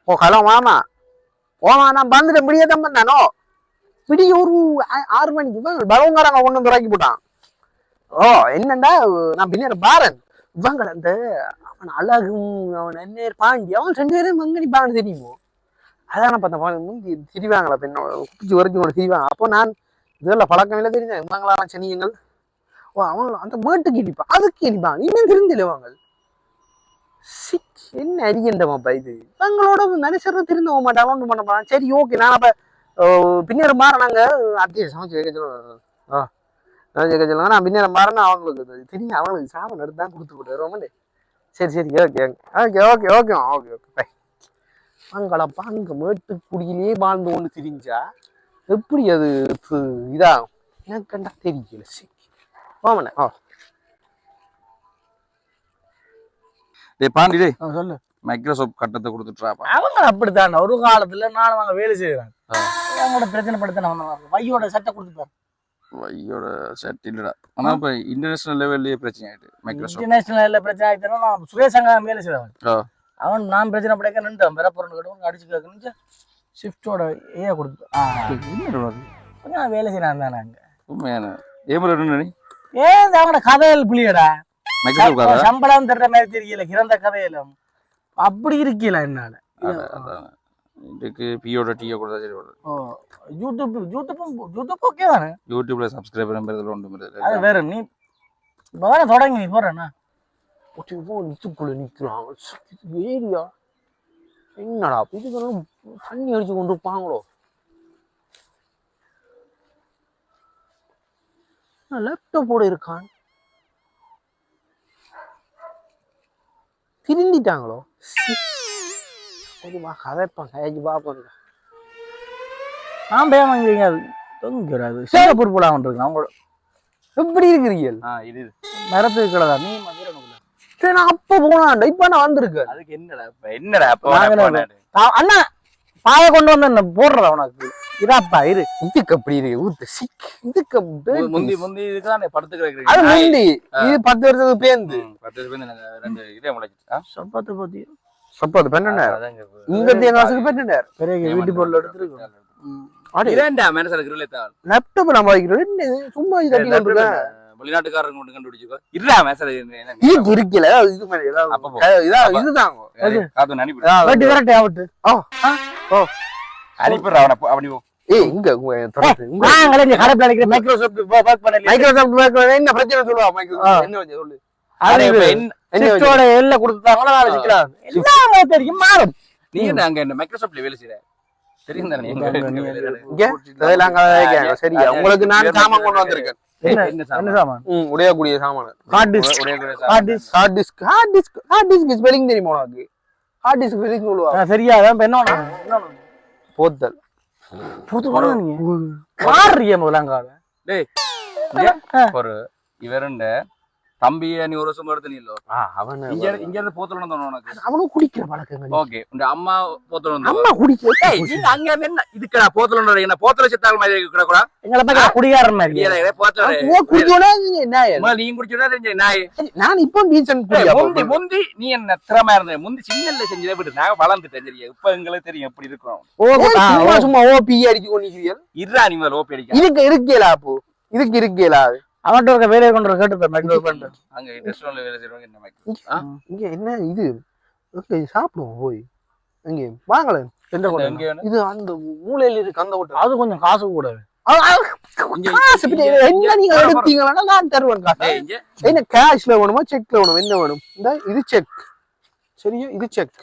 ஓ hello மாமா ஓமா நான் வந்துட்டேன் பிடியே தான் பண்ணானோ பிடி ஒரு 6 மணிக்கு பலவங்காரங்க கொண்டு வந்து இறக்கி போட்டான். ஓ என்னண்டா நான் பின்னர் பாரன் இவங்க அந்த அவன் அழகும் அவன் என்ன பாண்டி அவன் 2 பேரும் மங்கனி பாண்டு தெரியுமோ அதான் பார்த்தேன் திரிவாங்களா பெண்ண குப்பிச்சு வரைக்கும் கொண்டு திரிவாங்க. அப்போ நான் இதெல்லாம் பழக்கம் இல்லை தெரிஞ்சேன் இவங்களாம் சனியங்கள். ஓ அவங்க அந்த மேட்டுக்கு இடிப்பான் அதுக்கு இடிப்பாங்க இன்னும் தெரிஞ்சில்வாங்க என்ன அரியண்டமாப்பா இது இவங்களோட மனுஷர திருந்த போக மாட்டாங்க ஒன்றும் பண்ண போறான். சரி ஓகே நான் அப்ப பின்னர் மாற நாங்க அப்படியே சமைச்சு வைக்க சொல்லுவோம் வைக்க சொல்லுவாங்க. நான் பின்னர் மாறேன்னா அவங்களுக்கு தெரியும் அவங்களுக்கு சாமான் எடுத்து தான் கொடுத்து விட்டுருவோம். சரி சரி okay okay okay okay okay okay bye அங்களப்பா அங்க மேட்டு குடியிலே வாழ்ந்து ஒன்று திரிஞ்சா எப்படி அது இதாகும் எனக்கு கண்டா தெரியல. சரி ஓமண்ணே ஓ டேய் பாண்டி டேய் சொல்லு. மைக்ரோசாஃப்ட் கட்டத்தை கொடுத்துட்றாப்பா. அவங்க அப்படித்தான் ஒரு காலத்துல நானும் அவங்க வேலை செய்யறாங்க அவங்களோட பிரச்சனை படுத்த வையோட சட்டை கொடுத்துப்பாரு. வையோட செட் இல்லடா ஆனா இப்ப இன்டர்நேஷனல் லெவல்லயே பிரச்சனை ஆயிட்டு மைக்ரோசாஃப்ட் இன்டர்நேஷனல் லெவல்ல பிரச்சனை ஆயிடுச்சுன்னா நான் சுரேஷ் அங்க வேலை செய்யறவன் அவன் நான் பிரச்சனை படைக்க நின்று வேற பொருள் கட்டுவோம் அடிச்சு கேட்க ஷிஃப்டோட ஏ கொடுத்து கொஞ்சம் வேலை செய்யறான் தானே அங்க உண்மையான ஏமல ஏன் அவனோட கதையில் புளியடா சம்பளம் தர்ற மாதிரி தெரியல கிறந்த கதையில அப்படி இருக்கல என்னால இதுக்கு பியோட டீயை கொடுத்தா சரி வரும். யூடியூப் ஓகே தானே யூடியூப்ல சப்ஸ்கிரைபர் நம்பர் ஒன்று அது வேற நீ வேற தொடங்கி நீ போறேன்னா நித்துக்குள்ள நிக்கிறான் ஏரியா என்னடா இதுக்கெல்லாம் தண்ணி அடிச்சு கொண்டு இருப்பாங்களோ. லேப்டாப்போட இருக்கான் திருந்திட்டாங்களோ சரிமா கதைப்பான் கதைச்சு பாப்போம். நான் பேர் வாங்குறீங்க தொங்குறாது சிங்கப்பூர் போலாம் இருக்கான் அவங்களோட எப்படி இருக்கிறீங்க இது மரத்து இருக்கிறதா நீ மதுரை நான் அப்ப போனான் இப்ப நான் வந்திருக்கேன். அதுக்கு என்னடா அண்ணா பாய கொண்டு வந்து போடுறதா உனக்கு இதாப்பா இரு இதுக்கு அப்படி இருக்கு ஊத்து சிக் இதுக்கு முந்தி முந்தி இதுதான் படத்துக்கு அது முந்தி இது 10 வருஷத்துக்கு பேருந்து 10 பேருந்து 2 இதே முளைச்சு சப்பாத்து பத்தி சப்பாத்து பெண்ணார் இங்க எங்க வாசலுக்கு பெண்ணார் பெரிய வீட்டு பொருள் எடுத்துருக்கு இரண்டா மனசருக்கு ரிலேட்டா லேப்டாப் நம்ம வைக்கிறோம் சும்மா இது தட்டி கொண்டிருக்கேன் வெளிநாட்டுக்காரங்க மட்டும் கண்டுபிடிச்சுக்கோ இருடா மேசேஜ் இது இருக்கல இது மாதிரி ஏதாவது இதுதான் காது அனுப்பி வெட்டி வரட்டே ஆவட்டு ஓ அனுப்பிடுறா அவனி ஏய் இங்க நாங்களே இங்க கடைப்ல நிக்கிற மைக்ரோசாஃப்ட் வர்க் பண்ணல மைக்ரோசாஃப்ட் வர்க் பண்ணல என்ன பிரச்சனை சொல்லுவா மைக்ரோசாஃப்ட் என்ன சொல்லு அது சிஸ்டோட எல்ல கொடுத்தாங்களா வேலை செய்யலாம் எல்லாமே தெரியும் மாறும். நீ அங்க என்ன மைக்ரோசாஃப்ட்ல வேலை செய்யற தெரியும் தானே சரி உங்களுக்கு நான் சாமான் கொண்டு வந்திருக்கேன். என்ன சாமான் உடையக்கூடிய சாமான் ஹார்ட் டிஸ்க் ஸ்பெல்லிங் தெரியுமா உனக்கு ஹார்ட் டிஸ்க் ஸ்பெல்லிங் சொல்லுவா சரியா அதான் என்ன வேணும் போத்தல் போத்து கொண்டு நீங்க மாறிய முதலங்கால டேய் ஒரு இவரண்ட தம்பிய நீ ஒரு வருஷம் எடுத்தனீல்ல அவன் இங்க இருந்து போத்தலன்னு தோணும் உனக்கு அவனும் குடிக்கிற பழக்கங்கள் ஓகே உங்க அம்மா போத்தலன்னு அம்மா குடிக்கிற டேய் நீ அங்க என்ன இதுக்குடா போத்தலன்னு என்ன போத்தல செத்தால் மாதிரி இருக்கற கூட எங்கள பக்கம் குடிகாரன் மாதிரி இல்ல போத்தல குடிச்சோனே என்ன நீ குடிச்சோனே தெரிஞ்ச நாய் நான் இப்போ டீசன்ட் குடியா முந்தி நீ என்ன திறமா இருந்த முந்தி சின்னல்ல செஞ்சதே விட்டு நாங்க வளர்ந்துட்டேன் சரியா இப்ப எங்களுக்கு தெரியும் எப்படி இருக்கோம் ஓ சும்மா ஓபி அடிச்சு கொண்டிருக்கிறீர்கள் இருடா நீ மேல ஓபி அடிக்க இதுக்கு இருக்கேலா அப்போ இதுக்கு இருக்கேலா அவன்கிட்ட இருக்க வேலையை கொண்டு கேட்டு மைக்ரோ பண்ணு அங்க ரெஸ்டாரன்ட்ல வேலை செய்றவங்க என்ன மைக்ரோ இங்க என்ன இது ஓகே சாப்பிடுவோம் போய் இங்க வாங்கல எந்த ஹோட்டல் இது அந்த மூலையில இருக்கு அந்த ஹோட்டல் அது கொஞ்சம் காசு கூட என்ன நீங்க எடுத்தீங்கன்னா நான் தருவேன் காசு என்ன கேஷ்ல வேணுமா செக்ல வேணுமா என்ன வேணும் இந்த இது செக் சரியா இது செக்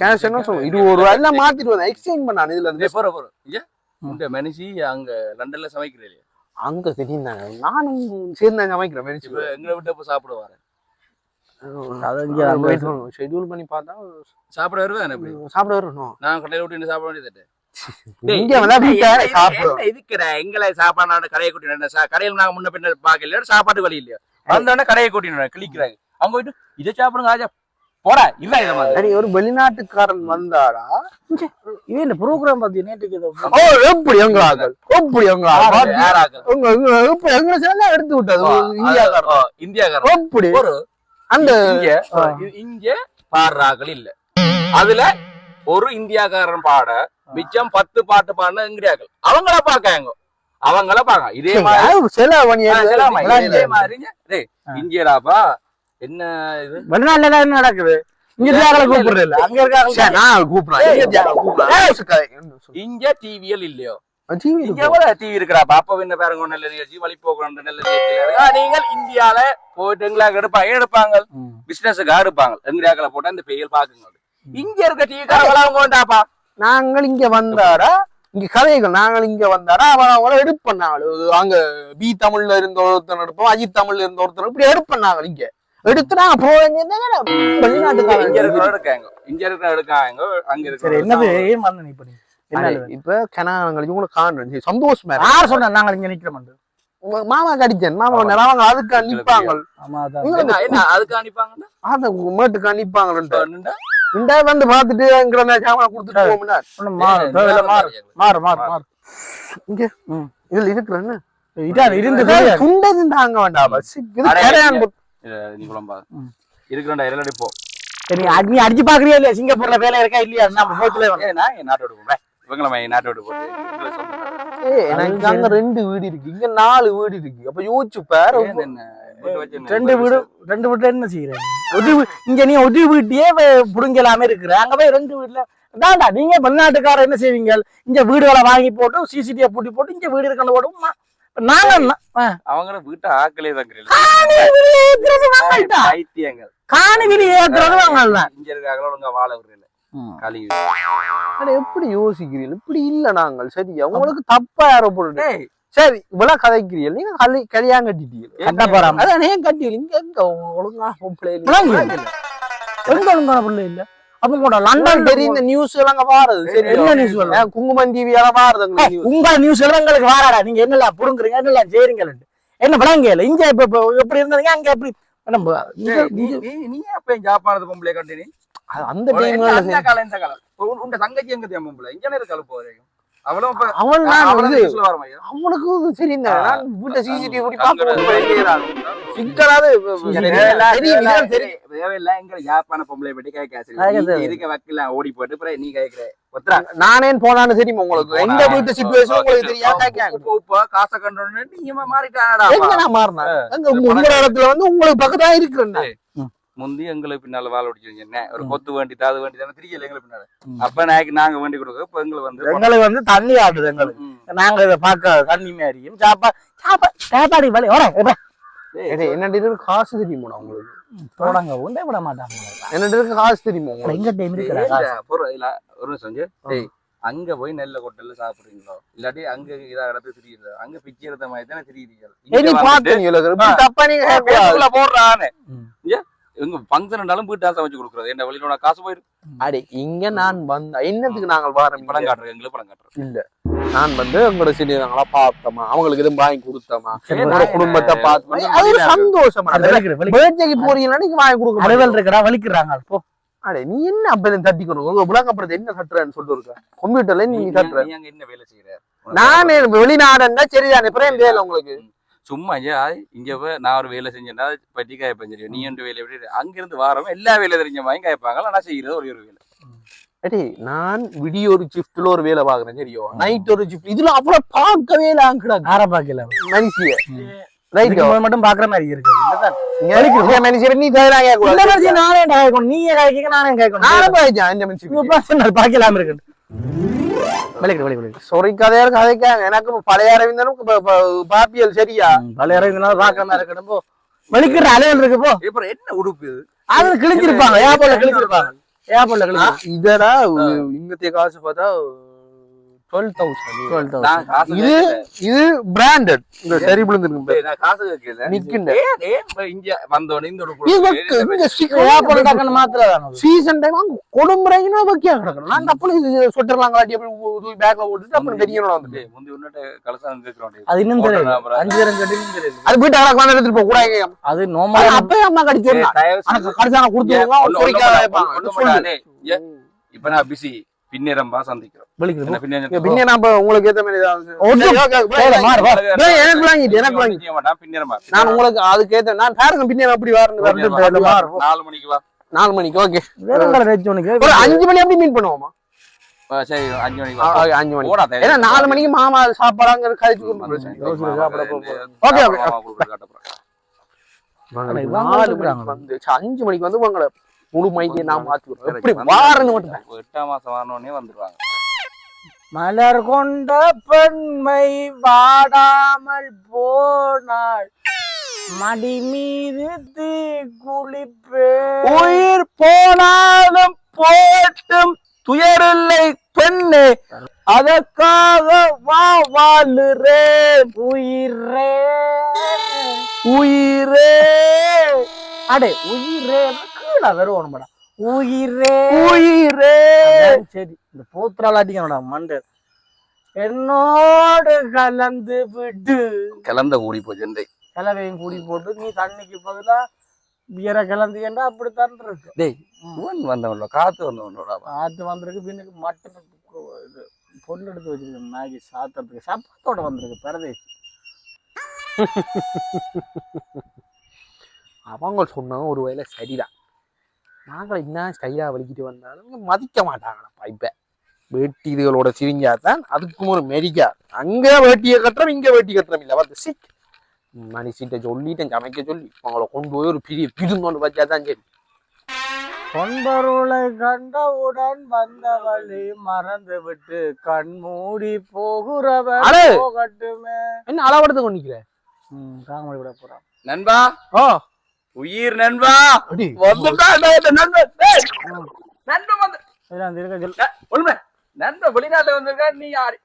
கேஷ் என்ன சொல்லுவோம் இது ஒரு எல்லாம் மாத்திடுவேன் எக்ஸ்சேஞ்ச் பண்ணானு இதுல போற போற இந்த மனுஷி அங்க லண்டன்ல சமைக்கிறீங்க அங்க தெரியும் நானும் சேர்ந்து சமைக்கிறேன் எங்களை விட்டு இப்ப சாப்பிடுவாரு ஷெட்யூல் பண்ணி பார்த்தா சாப்பிட வருவேன் சாப்பிட வரணும் நான் கடையில விட்டு சாப்பிட வேண்டியது எங்களை சாப்பாடு கடையை கூட்டினு கடையில நாங்க முன்ன பின்ன பாக்கல சாப்பாட்டு வழி இல்லையா வந்தோடனே கடையை கூட்டினு கிளிக்கிறாங்க அவங்க போயிட்டு இதை சாப்பிடுங்க ஆஜா போடா இல்ல இத மாதிரி ஒரு வெளிநாட்டுக்காரன் வந்தாடா இவன் இந்த ப்ரோக்ராம் பாத்தி நேட்டுக்கு ஓ எப்படி எங்களாக எப்படி எங்களை எடுத்து விட்டது இந்தியாக்காரன் எப்படி ஒரு அந்த இங்க பாடுறாக்கள் இல்ல அதுல ஒரு இந்தியாக்காரன் பாட மிச்சம் 10 பாட்டு பாடின இங்கிரியாக்கள் அவங்கள பாக்காங்க இதே மாதிரி இந்தியாப்பா என்ன இது வெளிநாட்டுல என்ன நடக்குது இங்க டிவியல் இல்லையோ டிவி இருக்கிறாப்ப அப்ப என்ன பாருங்க நல்ல நிகழ்ச்சி வழிபோக்கு நல்ல நிகழ்ச்சி நீங்கள் இந்தியால போயிட்டு எடுப்பாங்க பிசினஸுக்காக எடுப்பாங்க எங்கிரியாக்களை போட்டு அந்த பெயர் பாக்குங்க இங்க இருக்க டிவி காரங்க கொண்டாப்பா நாங்கள் இங்க வந்தாரா இங்க கதைகள் நாங்கள் இங்க வந்தாரா அவங்கள எடுப்பண்ணாங்க அங்க பி தமிழ்ல இருந்த ஒருத்தர் எடுப்போம் அஜித் தமிழ்ல இருந்த ஒருத்தர் இப்படி எடுப்பண்ணாங்க இங்க எடுத்துனா இப்ப கனாங்களுக்கு கூட காண்றேன் சந்தோஷமா யார் சொன்னா நாங்க இங்க நிக்கிறோம் மாமா கடிச்சேன் மாமா அவங்க அதுக்கு அனுப்பாங்க அதுக்கு அனுப்பாங்க அந்த மேட்டுக்கு அனுப்பாங்க வந்து பாத்துட்டு சாமான கொடுத்துட்டு மாறு மாறு மாறு இங்க இதுல இருக்கிறேன்னு தாங்க வேண்டாம் நீ அடிச்சு பாக்குறியா இல்லையா சிங்கப்பூர்ல வேலை இருக்கா இல்லையா எனக்கு அங்க 2 வீடு இருக்கு இங்க 4 வீடு இருக்கு அப்ப யோசிச்சு பாரு 2 வீடு என்ன செய்யறேன் இங்க நீ ஒரு வீட்டையே புடுங்கலாம இருக்கிற அங்க போய் 2 வீட்டுல தாண்டா நீங்க வெளிநாட்டுக்காரர் என்ன செய்வீங்க இங்க வீடுகளை வாங்கி போட்டு சிசிடிவி பூட்டி போட்டு இங்க வீடு இருக்கணும் போடும் நாங்க அவங்க வீட்டை ஆக்கலே காணி வீடு ஏத்துறது வாங்கல இங்க இருக்காங்களோ ஒழுங்கா வாழ விடுறீங்க எப்படி யோசிக்கிறீர்கள் இப்படி இல்ல நாங்கள் சரியா உங்களுக்கு தப்பா யாரோ போட்டு சரி இவ்வளவு கதைக்கிறீர்கள் நீங்க கல்யாணம் கட்டிட்டீங்க அதான் ஏன் கட்டியல் இங்க எங்க ஒழுங்கா ஒழுங்கான பிள்ளை இல்ல அப்ப கூட லண்டன் தெரியும் நியூஸ் எல்லாம் வாரது சரி என்ன நியூஸ் குங்குமம் டிவி எல்லாம் வாரது உங்க நியூஸ் எல்லாம் எங்களுக்கு வாராடா நீங்க என்னெல்லாம் புடுங்குறீங்க என்னெல்லாம் செய்றீங்க என்ன விளங்கல இங்க இப்ப எப்படி இருந்தீங்க அங்க எப்படி நீ அப்ப ஜாப்பானது பொம்பளை கண்டினி அந்த டைம்ல இந்த காலம் உங்க தங்கச்சி எங்க தெரியும் பொம்பளை இங்க இருக்க அழுப்பு வரைக்கும் அவனுக்கு சரி வீட்டை சிசிடிவி கூடி ஜாப்பான பொம்பளை பற்றி இருக்க வக்கல ஓடி போட்டு நீ கேக்குற நானே போனான்னு தெரியுமா உங்களுக்கு எந்த வீட்டு சிச்சுவேஷன் உங்களுக்கு தெரியாது காசை கண்டோன்னு நீங்க மாறிட்டாடா உங்க இடத்துல வந்து உங்களுக்கு பக்கத்தா இருக்கிறேன் முந்தி எங்களுக்கு பின்னால வாழ ஓடிச்சு ஒரு கொத்து வேண்டி அது வேண்டி தானே தெரியல எங்களுக்கு பின்னால அப்ப நாங்க வேண்டி கொடுக்க இப்ப எங்களுக்கு வந்து தண்ணி ஆடுது எங்களுக்கு நாங்க இதை பார்க்க தண்ணி மாதிரியும் சாப்பாடு என்ன காசு தெரியுமா உங்களுக்கு போடாங்க உண்டே விட மாட்டாங்க என்ன காசு தெரியுமா எங்க டைம் ஒரு நிமிஷம் அங்க போய் நெல்ல கொட்டல சாப்பிடுறீங்களோ இல்லாட்டி அங்க இதா இடத்து தெரியுது அங்க பிச்சை எடுத்த மாதிரி தானே தெரியுது போடுறானே எங்க பங்கன் இருந்தாலும் வீட்டு சமைச்சு கொடுக்குறது என்ன வழியில காசு போயிருக்கு அடே இங்க நான் வந்த என்னத்துக்கு நாங்கள் வாரம் படம் காட்டுறோம் எங்களுக்கு படம் காட்டுறோம் இல்ல நான் வந்து உங்களோட சரி நாங்களா பார்த்தோமா அவங்களுக்கு எதுவும் வாங்கி கொடுத்தோமா குடும்பத்தை பார்த்தோமா அது ஒரு சந்தோஷமா பேர்த்டேக்கு போறீங்கன்னா நீங்க வாங்கி கொடுக்க இருக்கா வலிக்கிறாங்க போ அடே நீ என்ன அப்ப தட்டி கொடுங்க உலகப்படுறது என்ன தட்டுறன்னு சொல்லிட்டு இருக்க கம்ப்யூட்டர்ல நீ தட்டுற என்ன வேலை செய்யற நானே வெளிநாடுன்னா சரிதானே அப்புறம் வேலை உங்களுக்கு சும்மா இங்க நான் ஒரு வேலை செஞ்சேன்னா பற்றி காய்ப்பேன் தெரியும் நீ என்ற வேலை எப்படி அங்க இருந்து வாரம் எல்லா வேலை தெரிஞ்ச மாதிரி காய்ப்பாங்க நான் செய்யறது ஒரு வேலை அடே நான் விடியோ ஒரு ஷிஃப்ட்ல ஒரு வேலை பாக்குறேன் சரியோ நைட் ஒரு ஷிஃப்ட் இதுல அவ்வளவு பார்க்கவே இல்ல ஆற பாக்கல மனுஷிய மட்டும் பாக்குற மாதிரி இருக்கு பாக்கலாம் இருக்கு எனக்கு பழைய அரவிந்தனும் பாப்பியல் சரியா பழைய அரவிந்தனால பாக்காம இருக்கணும் வலிக்கிற அலைகள் இருக்கு போ என்ன உடுப்பு அது கிழிச்சிருப்பாங்க ஏப்போல கிழிச்சிருப்பாங்க இதடா இங்கத்திய காசு பார்த்தா 12,000 இது பிராண்டட் இந்த சரி விழுந்துருக்கு நான் காசு கேக்கல நிக்கின்ட இங்க வந்தோனே இந்த உடுப்பு மாத்திரதான் சீசன் டைம் அங்க கொடும்பறைனா வக்கியா கிடக்குறேன் நான் டப்புல சொட்டர்லாம் காட்டி அப்படியே பேக்ல போட்டுட்டு அப்புறம் தெரியணும் வந்துட்டு முந்தி உன்னட்ட கலசான் கேக்குறோம் அது இன்னும் தெரியல 5 தரம் கட்டி அது வீட்டு அழகா வந்து எடுத்துட்டு போக கூடாது அது நார்மலா அப்பே அம்மா கடிச்சு கடிச்சான கொடுத்துருவாங்க இப்ப நான் பிஸி பின்னேரம்பா சந்திக்கிறோம் உங்களுக்கு ஏத்த மாதிரி எனக்கு நான் உங்களுக்கு அதுக்கு ஏத்த நான் பாருங்க பின்னேரம் அப்படி வரணும் 4 மணிக்கு வா 4 மணிக்கு ஓகே வேற உங்களை வச்சு உனக்கு ஒரு 5 மணி அப்படி மீட் பண்ணுவோமா சரி 5 மணிக்கு 5 மணி ஏன்னா 4 மணிக்கு மாமா சாப்பாடாங்க கழிச்சு ஓகே ஓகே 5 மணிக்கு வந்து உங்களை முழு மைக்கே நான் மாத்தி விடுறேன் எப்படி வாரன்னு மட்டும் 8ஆம் மாசம் வரணும்னே வந்துருவாங்க மலர் கொண்ட பெண்மை வாடாமல் போனாள் மடி மீது தீ குளிப்பே உயிர் போனாலும் போட்டும் துயரில்லை பெண்ணே அதற்காக வாழுறேன் உயிரே உயிரே அடே உயிரே கீழே வருவோம் மேடம் உயிரே உயிரே சரி இந்த போத்திரால் அடிக்கணும்டா மண்டல் என்னோடு கலந்து விடு கலந்த கூடி போச்சு கலவையும் கூடி போட்டு நீ தண்ணிக்கு பதிலா பியரை கலந்துக்கண்டா அப்படித்தான் இருக்கு டேய் இவன் வந்தவனோட காத்து வந்தவனோட காத்து வந்திருக்கு பின்னுக்கு மட்டன் இது பொருள் எடுத்து வச்சிருக்கேன் மேகி சாத்துறதுக்கு சப்பாத்தோட வந்திருக்கு பரதேசி அவங்க சொன்னாங்க ஒரு வயல சரிதான் நாங்கள் என்ன ஸ்டைலா வலிக்கிட்டு வந்தாலும் மதிக்க மாட்டாங்களா இப்ப வேட்டி இதுகளோட சிரிஞ்சாதான் அதுக்கும் ஒரு மெரிக்கா அங்க வேட்டியை கட்டுறோம் இங்க வேட்டி கட்டுறோம் இல்ல வந்து சிக் மனுஷிட்ட சொல்லிட்டேன் சமைக்க சொல்லி அவங்கள கொண்டு போய் ஒரு பெரிய பிடுங்கொண்டு வச்சாதான் சரி பொன்பொருளை கண்டவுடன் வந்தவளை மறந்து விட்டு கண் மூடி போகிறவன் போகட்டுமே என்ன அளவெடுத்து கொண்டிருக்கிற காமெடி விட போறான் நண்பா ஓ உயிர் நண்பா வந்துட்டான் நண்பன் நண்பன் வந்து நண்பன் வெளிநாட்டுல வந்திருக்கா நீ யாரு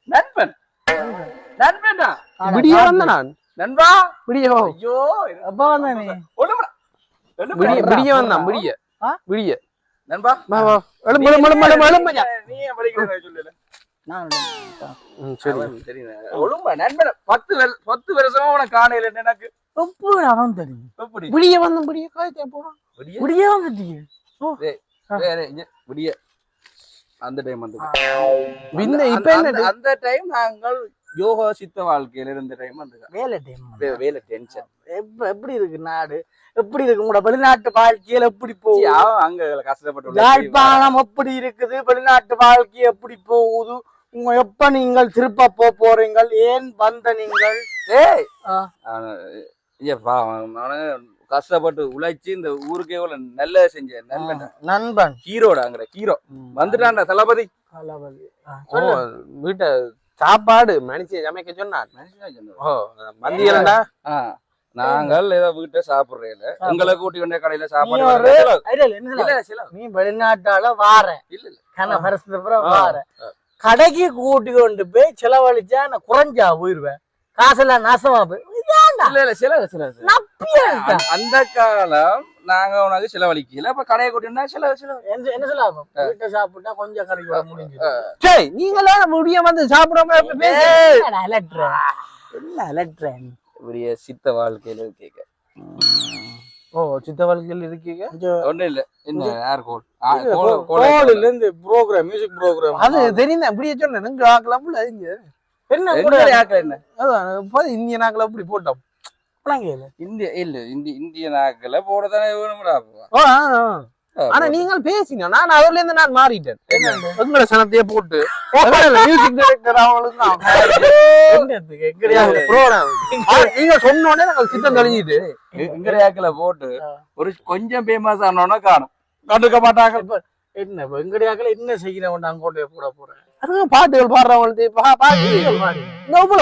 நண்பன் நண்பன்டா விடிய வந்த நான் நண்பா விடியோ ஐயோ அப்பா வந்த நீ விடிய வந்தான் விடிய விடிய நண்பா எழும்பு நீ படிக்கிற சொல்லல சரி சரி ஒழுங்கா நண்பன் 10 வருஷமா உனக்கு காணையில எனக்கு எப்படி அவன் தெரியும் எப்படி விடிய வந்து விடிய காய்ச்ச போறான் விடிய வந்துட்டீங்க விடிய அந்த டைம் வந்து இப்ப அந்த டைம் நாங்கள் யோகா சித்த வாழ்க்கையில இருந்த டைம் அந்த வேலை டென்ஷன் எப்படி இருக்கு நாடு எப்படி இருக்கு உங்களோட வெளிநாட்டு வாழ்க்கையில எப்படி போகுது அங்க கஷ்டப்பட்டு யாழ்ப்பாணம் எப்படி இருக்குது வெளிநாட்டு வாழ்க்கை எப்படி போகுது உங்க எப்ப நீங்கள் திருப்ப போறீங்க ஏன் வந்த நீங்கள் கஷ்டப்பட்டு உழைச்சு இந்த ஊருக்கே நல்ல செஞ்ச நண்பன் ஹீரோட அங்க ஹீரோ வந்துட்டான்டா தளபதி வீட்டை சாப்பாடு மனுஷன் சமைக்க சொன்னான் மந்தியலண்டா நாங்கள் ஏதோ வீட்டை சாப்பிடுறேன் உங்களை கூட்டி கொண்ட கடையில சாப்பாடு நீ வெளிநாட்டால வார இல்ல வார கடைக்கு கூட்டி கொண்டு போய் செலவழிச்சா நான் குறைஞ்சா போயிருவேன் காசெல்லாம் நாசமா போய் அந்த காலம் நாங்க உனக்கு செலவழிக்கல இப்ப கடையை கூட்டினா செலவு என்ன செலவாகும் வீட்டை சாப்பிட்டா கொஞ்சம் கடைக்கு முடிஞ்சு சரி நீங்களாம் முடிய வந்து சாப்பிடாம இப்படிய சித்த வாழ்க்கையில கேட்க சித்த வாழ்க்கையில் இருக்கீங்க ஒன்றும் இல்ல என்ன யார் கோல்ல இருந்து ப்ரோக்ராம் மியூசிக் ப்ரோக்ராம் அது தெரியும் அப்படியே சொன்னேன் நீங்க ஆக்கலாம்ல இங்க என்ன இந்திய நாக்கள் அப்படி போட்டோம் இந்திய நாக்களை போடத்தானே வேணும்டா ஆனா நீங்கள் பேசிங்க நான் அதுல இருந்து நான் மாறிட்டேன் எங்களோட சனத்தையே போட்டு மியூசிக் டைரக்டர் நீங்க சொன்னோடனே நாங்கள் சித்தம் தெளிஞ்சிட்டு எங்கடையாக்களை போட்டு ஒரு கொஞ்சம் ஃபேமஸ் ஆனோன்னா காணும் கண்டுக்க மாட்டாங்க என்ன எங்கடையாக்களை என்ன செய்யறவன் அங்கோட்டே போட போறேன் அதுவும் பாட்டுகள் பாடுறவங்களுக்கு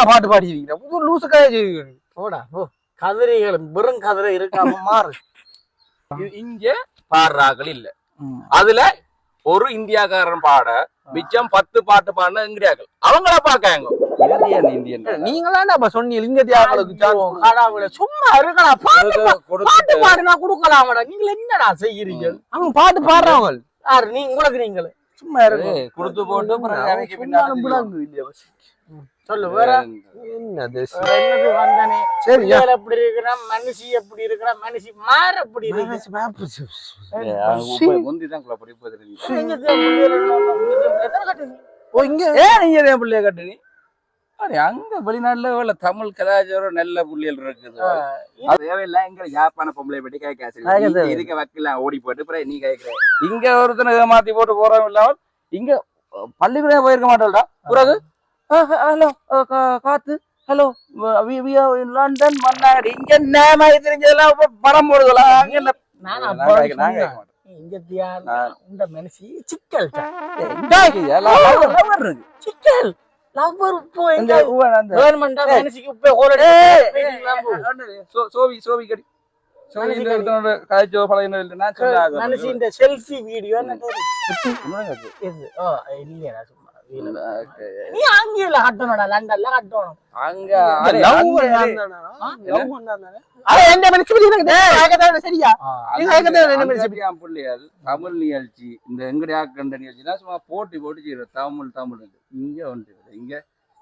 பாட்டு பாடி இருக்கீங்க லூசு கதையை செய்வீங்க போடா போ கதிரிகள் வெறும் கதிரை இருக்காம மாறு இங்க பாடுறாக்கள் இல்ல அதுல ஒரு இந்தியாக்காரன் பாட மிச்சம் 10 பாட்டு பாடின இந்தியாக்கள் அவங்கள பாக்காங்க நீங்களா சொன்னீங்க இந்தியாக்களுக்கு சும்மா இருக்கலாம் பாட்டு பாடுனா கொடுக்கலாமடா நீங்க என்னடா செய்யறீங்க அவங்க பாட்டு பாடுறவங்க யாரு நீங்க உங்களுக்கு நீங்களே சும்மா இருக்கு கொடுத்து போட்டு சொல்லு வேற என்னது வந்தானே சரி எப்படி இருக்கிறா மனுஷி எப்படி இருக்கிறா மனுஷி மாற எப்படி இருக்கு இங்க பிள்ளைய கட்டுனி அங்க வெளிநாட்டுல தமிழ் கலாச்சாரம் நல்ல புள்ளியல் இருக்குது. தேவையில்லை இங்க யாப்பான பொம்பளை பற்றி கேட்க இருக்க வைக்கலாம் ஓடி போட்டு நீ கேட்கிற இங்க ஒருத்தனை ஏமாத்தி போட்டு போறோம் இல்லாமல் இங்க பள்ளிக்கூட போயிருக்க மாட்டோம்டா. பிறகு ஹலோ காத்து ஹலோ லண்டன் மன்னாடி இங்க நேமா தெரிஞ்சதெல்லாம் படம் போடுதலாம். சிக்கல் செல்ஃபி வீடியோ நீ அங்கேயில கட்டணும்டா லண்டன்ல கட்டணும் தமிழ் நிகழ்ச்சி இந்த எங்கடையா கண்ட நிகழ்ச்சினா சும்மா போட்டி போட்டு செய்யற தமிழ் இங்க வந்து இங்க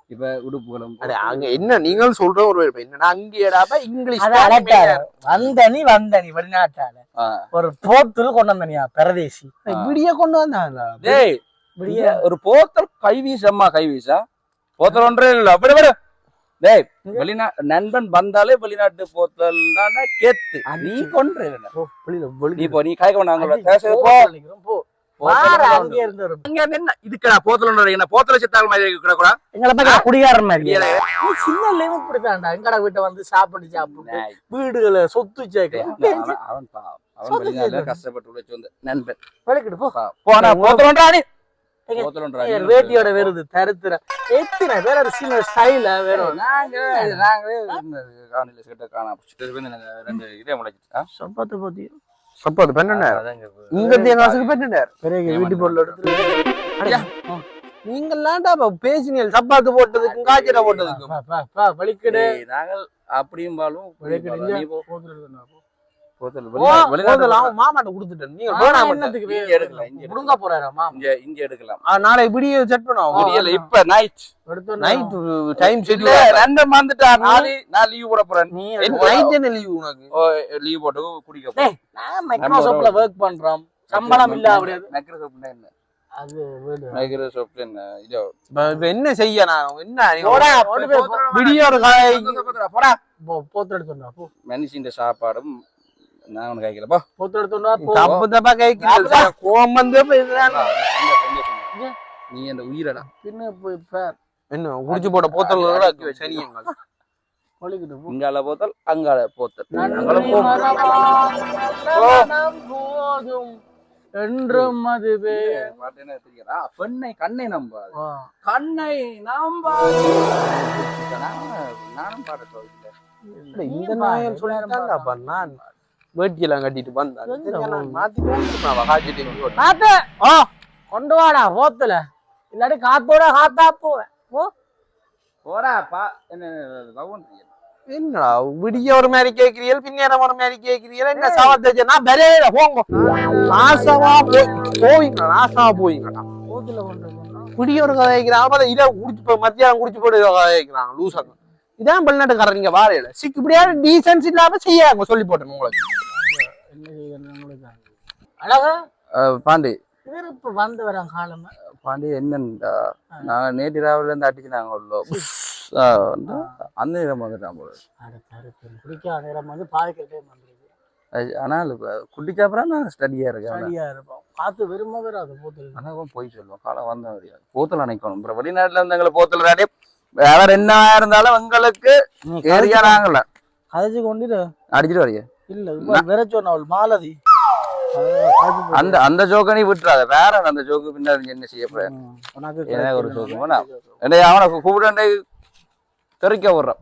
இப்ப உடுப்புகளும் அங்க என்ன நீங்கள் சொல்ற ஒரு என்னன்னா அங்கேடாப்ப இங்கிலீஷ் வந்தனி வெளிநாட்டால ஒரு போத்துல கொண்டு வந்தனியா பரதேசி விடிய கொண்டு வந்தாங்க. ஒரு போத்தல் கைவீசா போத்தல் ஒன்றே இல்ல அப்படி விட டேய் நண்பன் வந்தாலே வெளிநாட்டு போத்தல் கேத்து நீ கொன்று நீ காய்க்க வேண்டாம் இதுக்கா போத்தல் என்ன போத்தல சித்தாள் மாதிரி கூட எங்களை குடிகாரன் மாதிரி சின்ன லைவ் இப்படித்தான்டா எங்கடா வீட்டை வந்து சாப்பிட்டு வீடுகளை சொத்து சேர்க்க அவன் கஷ்டப்பட்டு உழைச்சு வந்து நண்பன் வேட்டியோட வருது தருத்துற எத்தனை வேற சின்ன ஸ்டைல வேணும். சப்பாத்து பெண்ணார் இங்க தேங்காசுக்கு பெண்ணார் வீட்டு பொருள் எடுத்து நீங்களாண்டா பேசினீங்க சப்பாத்து போட்டதுக்கு காய்ச்சல போட்டதுக்கு வலிக்கடை நாங்கள் அப்படியும் பாலும் மாமாட்ட குடுத்துட்டேன் இங்க எடுக்கலாம் நாளை விடிய செட் பண்ணுவோம் இப்ப நைட் டைம் ரெண்டு வந்துட்டா நான் லீவ் போட போறேன் நீ நைட் என்ன லீவ் உனக்கு லீவ் போட்டு குடிக்க மைக்ரோசாஃப்ட்ல வர்க் பண்றோம் சம்பளம் இல்ல அப்படியே மைக்ரோசாஃப்ட்னா என்ன அது மைக்ரோசாஃப்ட் என்ன இதோ என்ன செய்ய நான் என்ன விடிய ஒரு போடா போத்து எடுத்துடா போ மனுஷின் சாப்பாடும் நான் உனக்கு கைக்கலப்பா போத்து எடுத்துடா தப்பு தப்பா கைக்கல கோவம் வந்து நீ அந்த உயிரடா பின்ன போய் பார் என்ன குடிச்சு போட்ட போத்தலோட சனியங்க ஒளிக்கிட்டு இங்கால போத்தல் அங்கால போத்தல் போதும் என்றும் அதுவே பாட்டுன்னா தெரியாதா பெண்ணை கண்ணை நம்பாது கண்ணை நம்பாது நானும் பாட சொல்லிட்டேன் இந்த நாயம் சொல்லிட்டாங்கப்பா நான் வேட்டியெல்லாம் கட்டிட்டு வந்தேன் மாத்திட்டு கொண்டு வாடா போத்துல இல்லாட்டி காத்தோட காத்தா போவேன் போடாப்பா என்ன என்னடா விடிய ஒரு மாதிரி கேட்கிறீர்கள் பின்னேரம் ஒரு மாதிரி கேட்கிறீர்கள் என்ன சவத்தை நான் பெரிய போங்க நாசமா போயிங்க நாசமா போயிங்கடா விடிய ஒரு கதை வைக்கிறாங்க இதை குடிச்சு மத்தியானம் குடிச்சு போட்டு கதை வைக்கிறாங்க லூசாங்க இதான் வெளிநாட்டுக்காரர் நீங்க வாரையில சிக்கு இப்படியா டீசன்ஸ் இல்லாம செய்யாங்க சொல்லி போட்டேன் உங்களுக்கு அழகா பாண்டி இப்ப வந்து வராங்க காலமா பாண்டி என்னண்டா நாங்க நேற்று ராவில இருந்து அடிச்சு நாங்க அந்த நேரம் வந்துட்டான் போல குடிக்க நேரம் வந்து பாதிக்கிட்டே வந்துருக்கு ஆனால் குடிச்சா அப்புறம் நான் ஸ்டடியா இருப்போம் காத்து விரும்ப வராது போத்தல் ஆனால் போய் சொல்லுவோம் காலம் வந்த முடியாது போத்தல் அணைக்கணும் அப்புறம் வெளிநாட்டுல இருந்து எங்களை போத்தல் ராடே வேற என்ன இருந்தாலும் உங்களுக்கு ஏரியா நாங்கல கதைச்சு கொண்டு அடிச்சிட்டு வரைய இல்ல வேற சொன்ன மாலதி அந்த அந்த ஜோக்க நீ விட்டுறாத வேற அந்த ஜோக்கு பின்னாடி என்ன செய்ய போற ஒரு ஜோக்கு அவனை கூப்பிட்டு தெரிக்க விடுறான்